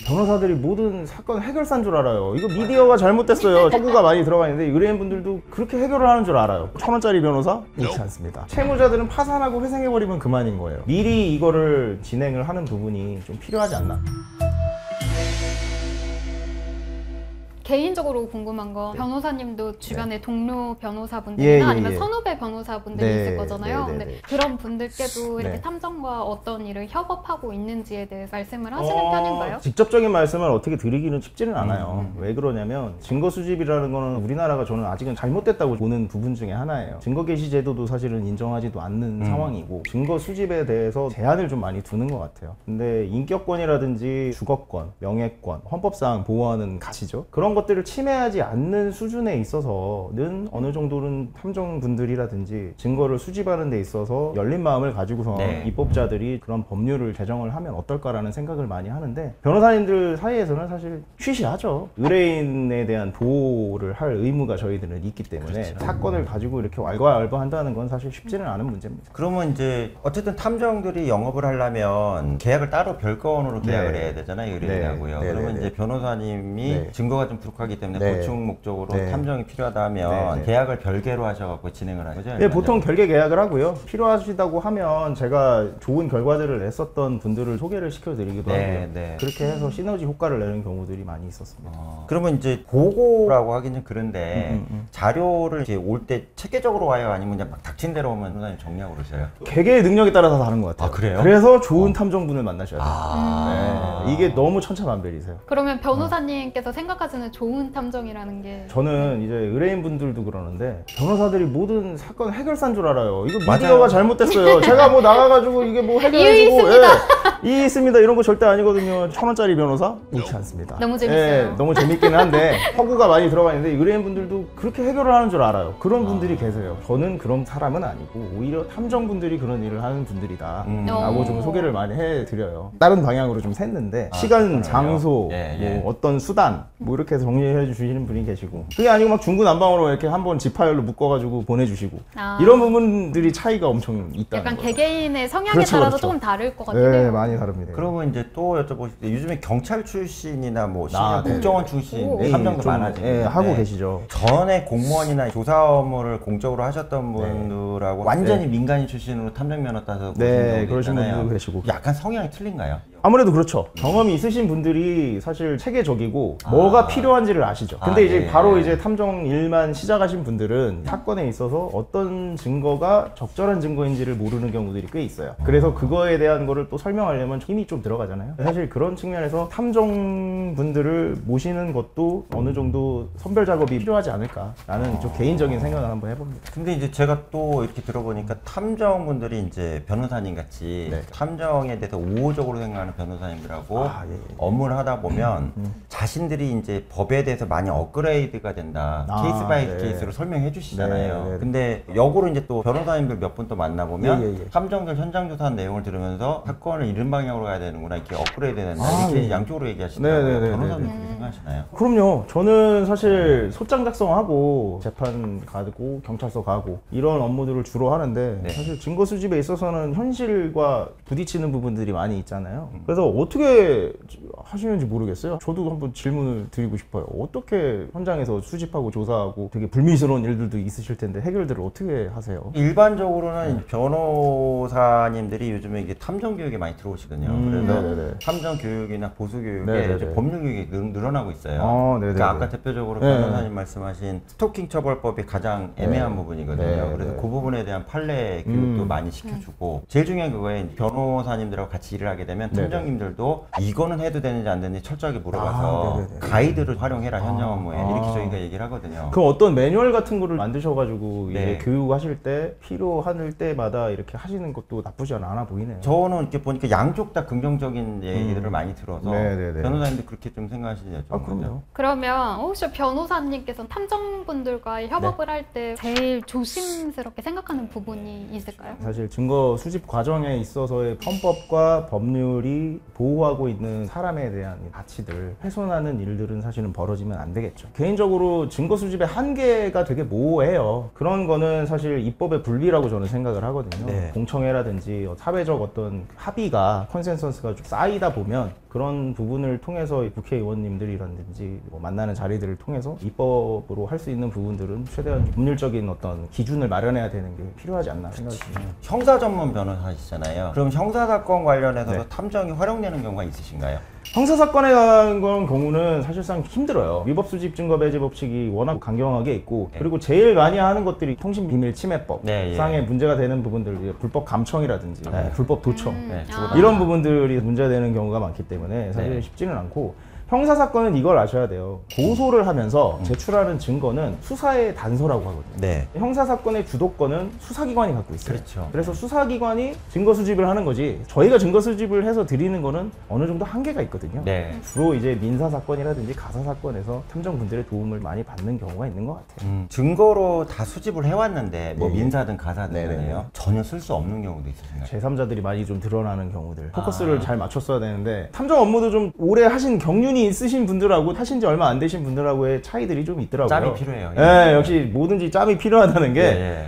변호사들이 모든 사건 해결사인 줄 알아요. 이거 미디어가 잘못됐어요. 허구가 많이 들어가 있는데 의뢰인분들도 그렇게 해결을 하는 줄 알아요. 1,000원짜리 변호사? 그렇지 않습니다. 채무자들은 파산하고 회생해버리면 그만인 거예요. 미리 이거를 진행을 하는 부분이 좀 필요하지 않나. 개인적으로 궁금한 건 변호사님도 주변에 동료 변호사분들이나 아니면 선후배 변호사분들이 있을 거잖아요. 근데 그런 분들께도 이렇게 탐정과 어떤 일을 협업하고 있는지에 대해 말씀을 하시는 편인가요? 직접적인 말씀을 어떻게 드리기는 쉽지는 않아요. 왜 그러냐면 증거 수집이라는 거는 우리나라가 저는 아직은 잘못됐다고 보는 부분 중에 하나예요. 증거 개시 제도도 사실은 인정하지도 않는 상황이고 증거 수집에 대해서 제한을 좀 많이 두는 것 같아요. 근데 인격권이라든지 주거권, 명예권, 헌법상 보호하는 가치죠. 그런 것들을 침해하지 않는 수준에 있어서는 어느 정도는 탐정분들이라든지 증거를 수집하는 데 있어서 열린 마음을 가지고서 입법자들이 그런 법률을 제정을 하면 어떨까라는 생각을 많이 하는데 변호사님들 사이에서는 사실 쉬쉬하죠. 의뢰인에 대한 보호를 할 의무가 저희들은 있기 때문에 사건을 가지고 이렇게 왈가왈부한다는 건 사실 쉽지는 않은 문제입니다. 그러면 이제 어쨌든 탐정들이 영업을 하려면 계약을 따로 별건으로 계약을 해야 되잖아요, 의뢰인하고요. 그러면 이제 변호사님이 증거가 좀 부족하기 때문에 보충 목적으로 탐정이 필요하다면 계약을 별개로 하셔갖고 진행을 하는 거죠? 네, 보통 별개 계약을 하고요. 필요하시다고 하면 제가 좋은 결과들을 냈었던 분들을 소개를 시켜드리기도 하고요. 그렇게 해서 시너지 효과를 내는 경우들이 많이 있었습니다. 그러면 이제 보고라고 하긴 좀 그런데 자료를 이렇게 올 때 체계적으로 와요? 아니면 그냥 막 닥친 대로 오면 변호사님 정리하고 그러셔요? 개개의 능력에 따라서 다른 것 같아요. 아, 그래요? 그래서 좋은 탐정분을 만나셔야 돼요. 이게 너무 천차만별이세요. 그러면 변호사님께서 생각하시는 좋은 탐정이라는 게 저는 이제 의뢰인분들도 그러는데 변호사들이 모든 사건 해결사인 줄 알아요. 이거 미디어가 잘못됐어요. 제가 뭐 나가가지고 이게 뭐 해결해주고 이의 있습니다 이런 거 절대 아니거든요. 1,000원짜리 변호사? 그렇지 않습니다. 너무 재밌어요. 너무 재밌기는 한데 허구가 많이 들어가 있는데 의뢰인분들도 그렇게 해결을 하는 줄 알아요. 그런 분들이 계세요. 저는 그런 사람은 아니고 오히려 탐정분들이 그런 일을 하는 분들이다 라고 좀 소개를 많이 해드려요. 다른 방향으로 좀 샜는데 시간, 장소, 뭐 어떤 수단 뭐 이렇게 해서 정리해 주시는 분이 계시고 그게 아니고 막 중구난방으로 이렇게 한번 지파열로 묶어가지고 보내주시고 이런 부분들이 차이가 엄청 있다는 약간 거죠. 개개인의 성향에 따라서 조금 다를 것 같아요. 네, 많이 다릅니다. 그러면 이제 또 여쭤보실 때 요즘에 경찰 출신이나 뭐 국정원 출신 탐정도 많아지고 하고 계시죠. 전에 공무원이나 조사 업무를 공적으로 하셨던 분들하고 완전히 민간인 출신으로 탐정 면허 따서 그러신 분들도 계시고 약간 성향이 틀린가요? 아무래도 그렇죠. 경험이 있으신 분들이 사실 체계적이고 뭐가 필요한지를 아시죠. 근데 이제 바로 이제 탐정 일만 시작하신 분들은 사건에 있어서 어떤 증거가 적절한 증거인지를 모르는 경우들이 꽤 있어요. 그래서 그거에 대한 거를 또 설명하려면 힘이 좀 들어가잖아요. 사실 그런 측면에서 탐정분들을 모시는 것도 어느 정도 선별 작업이 필요하지 않을까라는 좀 개인적인 생각을 한번 해봅니다. 근데 이제 제가 또 이렇게 들어보니까 탐정분들이 이제 변호사님 같이 탐정에 대해서 우호적으로 생각하는 변호사님들하고 업무를 하다 보면 자신들이 이제 법에 대해서 많이 업그레이드가 된다. 케이스 바이 케이스로 설명해 주시잖아요. 근데 역으로 이제 또 변호사님들 몇 분 또 만나보면 탐정들 현장 조사한 내용을 들으면서 사건을 이런 방향으로 가야 되는구나, 이렇게 업그레이드 된다, 이렇게 양쪽으로 얘기하시더라고요. 변호사님 그렇게 생각하시나요? 그럼요. 저는 사실 소장 작성하고 재판 가고 경찰서 가고 이런 업무들을 주로 하는데 사실 증거 수집에 있어서는 현실과 부딪히는 부분들이 많이 있잖아요. 그래서 어떻게 하시는지 모르겠어요. 저도 한번 질문을 드리고 싶어요. 어떻게 현장에서 수집하고 조사하고 되게 불미스러운 일들도 있으실 텐데 해결들을 어떻게 하세요? 일반적으로는 변호사님들이 요즘에 이게 탐정 교육에 많이 들어오시거든요. 그래서 탐정 교육이나 보수 교육에 이제 법률 교육이 늘어나고 있어요. 그러니까 아까 대표적으로 변호사님 말씀하신 스토킹 처벌법이 가장 애매한 부분이거든요. 그래서 그 부분에 대한 판례 교육도 많이 시켜주고 제일 중요한 그거에 변호사님들하고 같이 일을 하게 되면 탐정님들도 이거는 해도 되는지 안 되는지 철저하게 물어봐서 가이드를 활용해라 현장 업무에 이렇게 저희가 얘기를 하거든요. 그럼 어떤 매뉴얼 같은 거를 만드셔가지고 이제 교육하실 때 필요할 때마다 이렇게 하시는 것도 나쁘지 않아 보이네요. 저는 이렇게 보니까 양쪽 다 긍정적인 얘기들을 많이 들어서 변호사님도 그렇게 좀 생각하시죠? 그럼요. 그러면 혹시 변호사님께서는 탐정분들과 협업을 할 때 제일 조심스럽게 생각하는 부분이 있을까요? 사실 증거 수집 과정에 있어서의 헌법과 법률이 보호하고 있는 사람에 대한 가치들 훼손 훼손하는 일들은 사실은 벌어지면 안 되겠죠. 개인적으로 증거 수집의 한계가 되게 모호해요. 그런 거는 사실 입법의 불비라고 저는 생각을 하거든요. 네. 공청회라든지 사회적 어떤 합의가 컨센서스가 좀 쌓이다 보면 그런 부분을 통해서 국회의원님들이라든지 뭐 만나는 자리들을 통해서 입법으로 할 수 있는 부분들은 최대한 법률적인 어떤 기준을 마련해야 되는 게 필요하지 않나 생각이 듭니다. 형사 전문 변호사시잖아요. 그럼 형사 사건 관련해서도 네. 탐정이 활용되는 경우가 있으신가요? 형사사건에 관한 경우는 사실상 힘들어요. 위법수집 증거 배제 법칙이 워낙 강경하게 있고 그리고 제일 많이 하는 것들이 통신비밀침해법 네, 상에 문제가 되는 부분들, 불법 감청이라든지 불법 도청 네, 이런 부분들이 문제가 되는 경우가 많기 때문에 사실 네. 쉽지는 않고 형사사건은 이걸 아셔야 돼요. 고소를 하면서 제출하는 증거는 수사의 단서라고 하거든요. 네. 형사사건의 주도권은 수사기관이 갖고 있어요. 그렇죠. 그래서 수사기관이 증거 수집을 하는 거지 저희가 증거 수집을 해서 드리는 거는 어느 정도 한계가 있거든요. 네. 주로 이제 민사사건이라든지 가사사건에서 탐정분들의 도움을 많이 받는 경우가 있는 것 같아요. 증거로 다 수집을 해왔는데 뭐 네. 민사든 가사든 네네네. 간에요. 전혀 쓸 수 없는 경우도 있으신가요? 제3자들이 많이 좀 드러나는 경우들 포커스를 잘 맞췄어야 되는데 탐정 업무도 좀 오래 하신 경륜이 있으신 분들하고 하신 지 얼마 안 되신 분들하고의 차이들이 좀 있더라고요. 짬이 필요해요. 네, 역시 뭐든지 짬이 필요하다는 게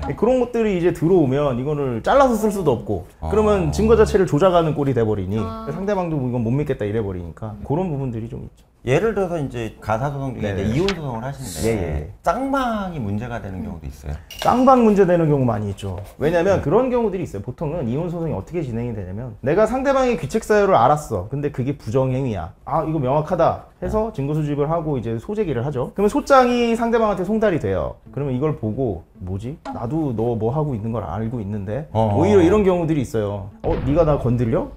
예. 그런 것들이 이제 들어오면 이거를 잘라서 쓸 수도 없고 그러면 증거 자체를 조작하는 꼴이 돼버리니 상대방도 이건 못 믿겠다 이래버리니까 그런 부분들이 좀 있죠. 예를 들어서 이제 가사소송 중에 네네. 이혼 소송을 하시는데 예. 쌍방이 문제가 되는 경우도 있어요. 쌍방 문제 되는 경우 많이 있죠. 왜냐면 그런 경우들이 있어요. 보통은 이혼 소송이 어떻게 진행이 되냐면 내가 상대방의 귀책 사유를 알았어. 근데 그게 부정행위야. 아 이거 명확하다 해서 증거 수집을 하고 이제 소제기를 하죠. 그러면 소장이 상대방한테 송달이 돼요. 그러면 이걸 보고 뭐지? 나도 너 뭐 하고 있는 걸 알고 있는데 오히려 이런 경우들이 있어요. 네가 나 건드려?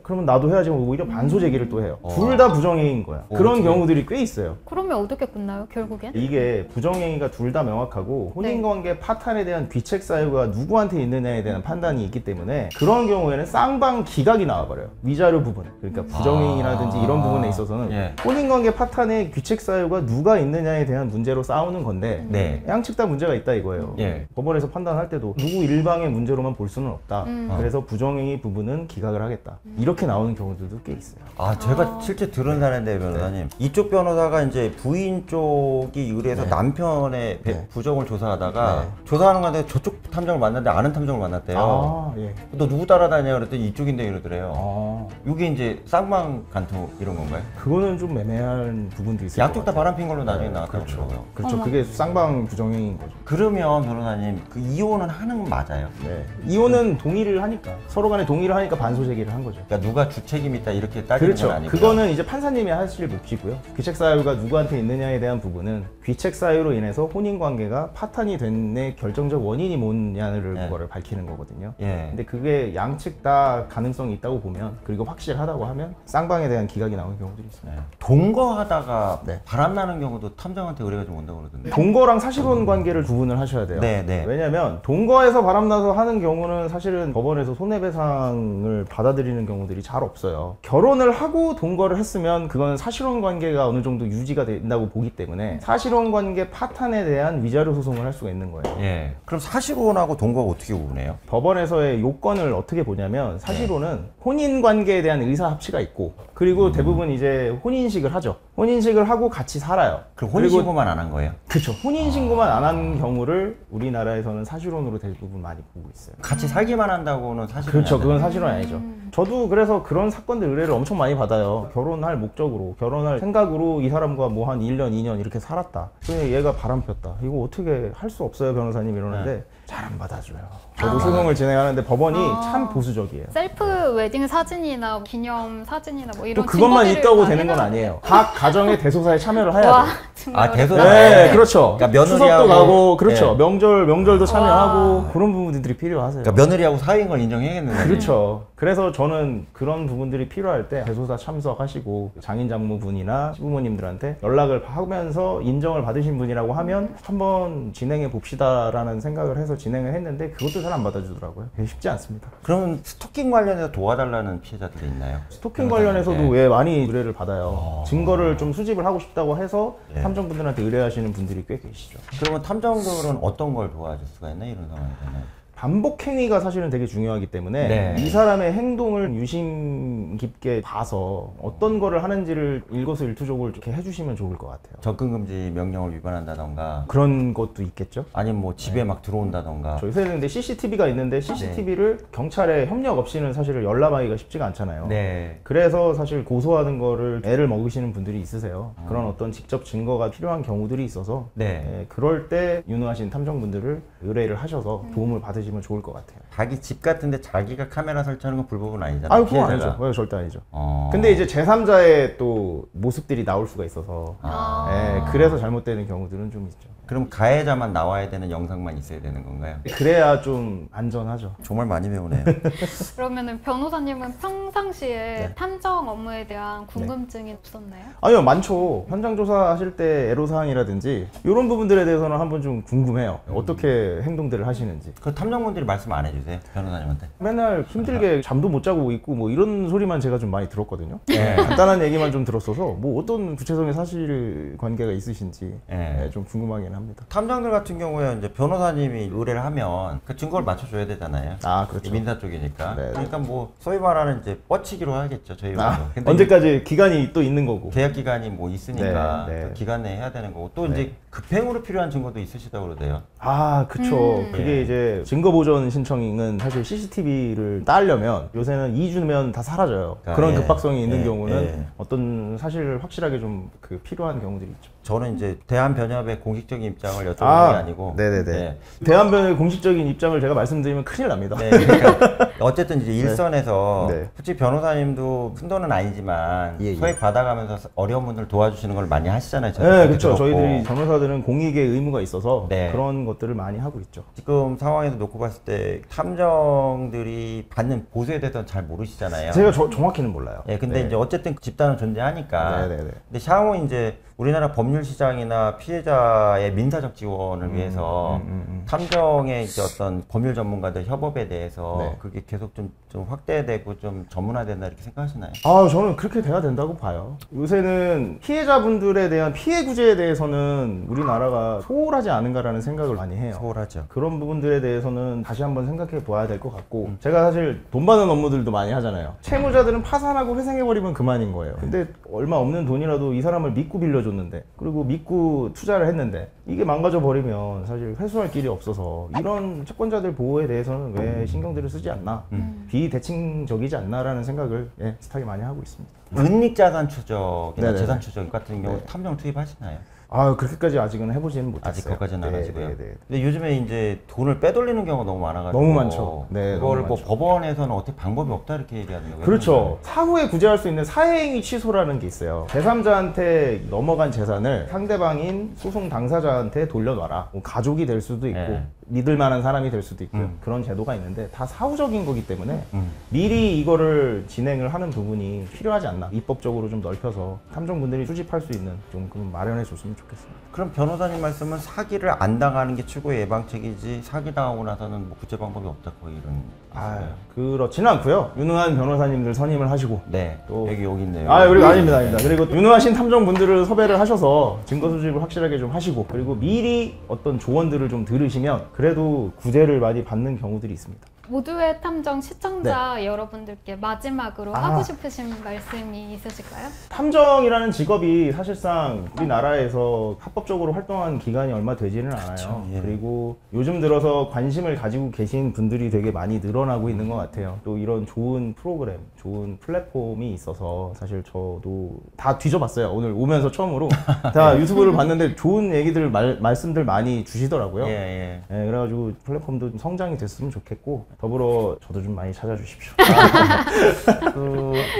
그러면 나도 해야지. 오히려 반소제기를 또 해요. 둘 다 부정행위인 거야. 그런 경우들이 꽤 있어요. 그러면 어떻게 끝나요, 결국엔? 이게 부정행위가 둘 다 명확하고 혼인관계 파탄에 대한 귀책 사유가 누구한테 있느냐에 대한 판단이 있기 때문에 그런 경우에는 쌍방 기각이 나와버려요. 위자료 부분. 그러니까 부정행위라든지 이런 부분에 있어서는 예. 혼인관계 파탄에 귀책 사유가 누가 있느냐에 대한 문제로 싸우는 건데 네. 양측 다 문제가 있다 이거예요. 예. 법원에서 판단할 때도 누구 일방의 문제로만 볼 수는 없다. 그래서 부정행위 부분은 기각을 하겠다. 이렇게 나오는 경우들도 꽤 있어요. 제가 실제 들은 사례인데 변호사님 이쪽 변호사가 이제 부인 쪽이 의뢰해서 남편의 부정을 조사하다가 조사하는 건데 저쪽 탐정을 만났는데 아는 탐정을 만났대요. 예. 너 누구 따라다녀? 그랬더니 이쪽인데 이러더래요. 이게 이제 쌍방 간통 이런 건가요? 그거는 좀 애매한 부분도 있어요. 양쪽 다 바람핀 걸로 나중에 나왔다고 그러고요. 그렇죠. 그게 쌍방 부정행위인 거죠. 그러면 변호사님 그 이혼은 하는 건 맞아요? 네. 이혼은 동의를 하니까 서로 간에 동의를 하니까 반소 제기를 한 거죠. 그러니까 누가 주책임 있다 이렇게 따지는 그렇죠. 건 아니고요. 그거는 이제 판사님이 하실 몫이고요. 귀책 사유가 누구한테 있느냐에 대한 부분은 귀책 사유로 인해서 혼인 관계가 파탄이 된 결정적 원인이 뭐냐를 그거를 밝히는 거거든요. 근데 그게 양측 다 가능성이 있다고 보면 그리고 확실하다고 하면 쌍방에 대한 기각이 나오는 경우들이 있어요. 동거하다가 바람나는 경우도 탐정한테 의뢰가 좀 온다고 그러던데. 동거랑 사실혼 관계를 구분을 하셔야 돼요. 왜냐면 동거에서 바람나서 하는 경우는 사실은 법원에서 손해배상을 받아들이는 경우들이 잘 없어요. 결혼을 하고 동거를 했으면 그건 사실혼 관계가 어느 정도 유지가 된다고 보기 때문에 사실혼 관계 파탄에 대한 위자료 소송을 할 수가 있는 거예요. 그럼 사실혼하고 동거가 어떻게 구분해요? 법원에서의 요건을 어떻게 보냐면 사실혼은 혼인 관계에 대한 의사 합치가 있고 그리고 대부분 이제 혼인식을 하죠. 혼인식을 하고 같이 살아요. 그럼 혼인신고만 안 한 거예요? 그렇죠. 혼인신고만 안 한 경우를 우리나라에서는 사실혼으로 대부분 많이 보고 있어요. 같이 살기만 한다고는 사실혼이 그렇죠. 안 그건 되나요? 사실은 아니죠. 저도 그래서 그런 사건들 의뢰를 엄청 많이 받아요. 결혼할 목적으로, 결혼할 생각으로 이 사람과 뭐 한 1년, 2년 이렇게 살았다. 근데 얘가 바람 폈다. 이거 어떻게 할 수 없어요, 변호사님 이러는데 잘 안 받아줘요. 저도 소송을 진행하는데 법원이 참 보수적이에요. 셀프 웨딩 사진이나 기념 사진이나 뭐 이런 또 그것만 증거들을 있다고 다 되는 건 해놔야 아니에요. 각 가정의 대소사에 참여를 해야 와, 돼요. 정말 대소사. 네, 그렇죠. 그러니까 며느리하고- 추석도 가고, 그렇죠. 네. 명절도 참여하고 그런 부분들이 필요하세요. 그러니까 며느리하고 사위인 걸 인정해야겠는 거예요. 그렇죠. 그래서 저는 그런 부분들이 필요할 때 대소사 참석하시고 장인 장모분이나 시부모님들한테 연락을 하면서 인정을 받으신 분이라고 하면 한번 진행해 봅시다라는 생각을 해서 진행을 했는데 그것도 잘 안 받아주더라고요. 되게 쉽지 않습니다. 그러면 스토킹 관련해서 도와달라는 피해자들이 있나요? 스토킹 관련해서도 왜 많이 의뢰를 받아요. 증거를 좀 수집을 하고 싶다고 해서 탐정분들한테 의뢰하시는 분들이 꽤 계시죠. 그러면 탐정들은 어떤 걸 도와줄 수가 있나 이런 상황에서는? 반복 행위가 사실은 되게 중요하기 때문에 네. 이 사람의 행동을 유심 깊게 봐서 어떤 거를 하는지를 일거수일투족을 이렇게 해주시면 좋을 것 같아요. 접근금지 명령을 위반한다던가 그런 것도 있겠죠. 아니면 뭐 집에 막 들어온다던가. 요새는 근데 CCTV가 있는데 CCTV를 경찰에 협력 없이는 사실 열람하기가 쉽지가 않잖아요. 네. 그래서 사실 고소하는 거를 애를 먹으시는 분들이 있으세요. 그런 어떤 직접 증거가 필요한 경우들이 있어서 네. 그럴 때 유능하신 탐정분들을 의뢰를 하셔서 도움을 받으시면 좋을 것 같아요. 자기 집 같은데 자기가 카메라 설치하는 건 불법은 아니잖아요. 아유, 그건 아니죠. 네, 절대 아니죠. 근데 이제 제3자의 또 모습들이 나올 수가 있어서 그래서 잘못되는 경우들은 좀 있죠. 그럼 가해자만 나와야 되는 영상만 있어야 되는 건가요? 그래야 좀 안전하죠. 정말 많이 배우네요. 그러면은 변호사님은 평상시에 네. 탐정 업무에 대한 궁금증이 없었나요? 아니요, 많죠. 현장 조사하실 때 애로사항이라든지 이런 부분들에 대해서는 한번 좀 궁금해요. 어떻게 행동들을 하시는지. 그 탐정분들이 말씀 안 해주세요? 변호사님한테? 맨날 힘들게 잠도 못 자고 있고 뭐 이런 소리만 제가 좀 많이 들었거든요. 네. 간단한 얘기만 좀 들었어서 뭐 어떤 구체적인 사실 관계가 있으신지 좀 궁금하긴 합니다. 탐정들 같은 경우에 이제 변호사님이 의뢰를 하면 그 증거를 맞춰줘야 되잖아요. 아, 그렇죠. 민사 쪽이니까. 네. 그러니까 뭐 소위 말하는 이제 뻗치기로 하겠죠. 저희 말로. 근데 언제까지 기간이 또 있는 거고. 계약 기간이 뭐 있으니까 네, 네. 그 기간 내에 해야 되는 거고 또 이제 급행으로 필요한 증거도 있으시다고 그러대요. 아, 그쵸. 그게 네. 이제 증거보전 신청은 사실 CCTV를 따려면 요새는 2주면 다 사라져요. 그런 급박성이 있는 경우는 어떤 사실을 확실하게 좀 그 필요한 경우들이 있죠. 저는 이제 대한변협의 공식적인 입장을 여쭤보는 게 아니고 네네네. 대한변협의 공식적인 입장을 제가 말씀드리면 큰일 납니다. 네, 그러니까 어쨌든 이제 일선에서 네. 솔직히 변호사님도 큰 돈은 아니지만 예. 소액 받아가면서 어려운 분들 도와주시는 걸 많이 하시잖아요. 네, 그렇죠. 저희들이 변호사들은 공익의 의무가 있어서 네. 그런 것들을 많이 하고 있죠. 지금 상황에서 놓고 봤을 때 탐정들이 받는 보수에 대해서는 잘 모르시잖아요. 제가 정확히는 몰라요. 네, 근데 이제 어쨌든 집단은 존재하니까. 네네네. 근데 향후 이제 우리나라 법률 시장이나 피해자의 민사적 지원을 위해서 탐정의 이제 어떤 법률 전문가들 협업에 대해서 그게 계속 좀 확대되고 좀 전문화된다 이렇게 생각하시나요? 아, 저는 그렇게 돼야 된다고 봐요. 요새는 피해자분들에 대한 피해 구제에 대해서는 우리나라가 소홀하지 않은가라는 생각을 많이 해요. 소홀하죠. 그런 부분들에 대해서는 다시 한번 생각해 봐야 될 것 같고 제가 사실 돈 받는 업무들도 많이 하잖아요. 채무자들은 파산하고 회생해버리면 그만인 거예요. 근데 얼마 없는 돈이라도 이 사람을 믿고 빌려줬는데 그리고 믿고 투자를 했는데 이게 망가져 버리면 사실 회수할 길이 없어서 이런 채권자들 보호에 대해서는 왜 신경들을 쓰지 않나 비대칭적이지 않나라는 생각을 비슷하게 많이 하고 있습니다. 은닉자산 추적이나 네네네. 재산 추적 같은 경우 탐정 투입하시나요? 아, 그렇게까지 아직은 해보지는 못했어요. 아직 그것까지는 안 하시고요. 네네네. 근데 요즘에 이제 돈을 빼돌리는 경우가 너무 많아가지고 너무 많죠. 네, 그걸 너무 뭐 많죠. 법원에서는 어떻게 방법이 없다 이렇게 얘기하는 거예요. 그렇죠. 사후에 구제할 수 있는 사회행위 취소라는 게 있어요. 제3자한테 넘어간 재산을 상대방인 소송 당사자한테 돌려놔라. 뭐 가족이 될 수도 있고 네. 믿을 만한 사람이 될 수도 있고요. 그런 제도가 있는데 다 사후적인 거기 때문에 미리 이거를 진행을 하는 부분이 필요하지 않나. 입법적으로 좀 넓혀서 탐정분들이 수집할 수 있는 좀 마련해 줬으면 좋겠습니다. 그럼 변호사님 말씀은 사기를 안 당하는 게 최고의 예방책이지 사기 당하고 나서는 뭐 구제 방법이 없다 거의 이런. 그렇지는 않고요. 유능한 변호사님들 선임을 하시고 네. 또 여기 있네요. 그리고 아닙니다. 그리고 유능하신 탐정분들을 섭외를 하셔서 증거 수집을 확실하게 좀 하시고 그리고 미리 어떤 조언들을 좀 들으시면 그래도 구제를 많이 받는 경우들이 있습니다. 모두의 탐정 시청자 여러분들께 마지막으로 하고 싶으신 말씀이 있으실까요? 탐정이라는 직업이 사실상 우리나라에서 합법적으로 활동한 기간이 얼마 되지는 않아요. 그렇죠. 예. 그리고 요즘 들어서 관심을 가지고 계신 분들이 되게 많이 늘어나고 있는 것 같아요. 또 이런 좋은 프로그램, 좋은 플랫폼이 있어서 사실 저도 다 뒤져봤어요. 오늘 오면서 처음으로 다 유튜브를 봤는데 좋은 얘기들 말씀들 많이 주시더라고요. 예. 그래가지고 플랫폼도 좀 성장이 됐으면 좋겠고 더불어 저도 좀 많이 찾아주십시오.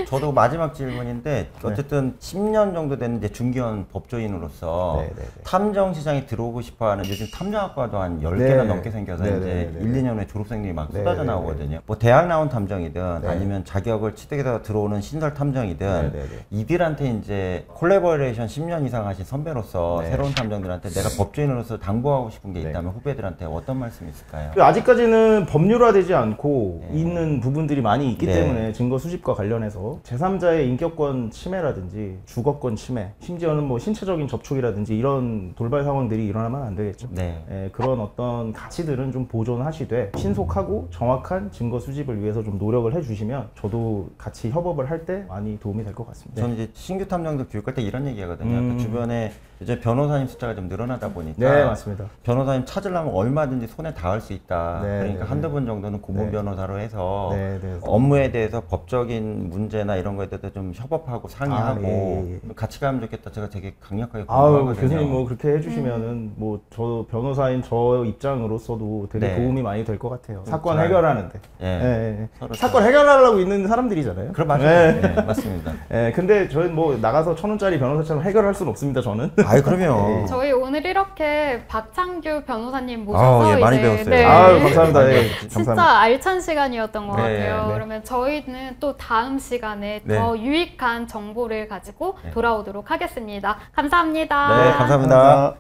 저도 마지막 질문인데 어쨌든 10년 정도 된 이제 중견 법조인으로서 탐정 시장에 들어오고 싶어하는 요즘 탐정학과도 한 10개나 넘게 생겨서 이제 1, 2년 후에 졸업생들이 막 쏟아져 나오거든요. 뭐 대학 나온 탐정이든 아니면 자격을 취득해서 들어오는 신설 탐정이든 이들한테 이제 콜라보레이션 10년 이상 하신 선배로서 새로운 탐정들한테 내가 법조인으로서 당부하고 싶은 게 있다면 후배들한테 어떤 말씀이 있을까요? 아직까지는 법률화되지 드러나지 않고 있는 부분들이 많이 있기 때문에 증거 수집과 관련해서 제3자의 인격권 침해라든지 주거권 침해, 심지어는 뭐 신체적인 접촉이라든지 이런 돌발 상황들이 일어나면 안 되겠죠. 그런 어떤 가치들은 좀 보존하시되 신속하고 정확한 증거 수집을 위해서 좀 노력을 해주시면 저도 같이 협업을 할 때 많이 도움이 될 것 같습니다. 저는 이제 신규 탐정들 교육할 때 이런 얘기하거든요. 그 주변에 이제 변호사님 숫자가 좀 늘어나다 보니까 네, 맞습니다. 변호사님 찾으려면 얼마든지 손에 닿을 수 있다. 그러니까 한두 분 정도는 고문 변호사로 해서 업무에 대해서 법적인 문제나 이런 거에 대해서 좀 협업하고 상의하고 같이 가면 좋겠다. 제가 되게 강력하게 권고하거든요. 교수님 뭐 그렇게 해주시면은 뭐 저 변호사인 저 입장으로서도 되게 도움이 많이 될 것 같아요. 사건 해결하는데. 사건 해결하려고 있는 사람들이잖아요. 그럼 맞아요. 맞습니다. 근데 저는 뭐 나가서 1,000원짜리 변호사처럼 해결할 수는 없습니다. 저는. 아이 그럼요. 저희 오늘 이렇게 박창규 변호사님 모셔서 많이 배웠어요. 감사합니다. 진짜 알찬 시간이었던 것 같아요. 그러면 저희는 또 다음 시간에 더 유익한 정보를 가지고 돌아오도록 하겠습니다. 감사합니다. 네, 감사합니다.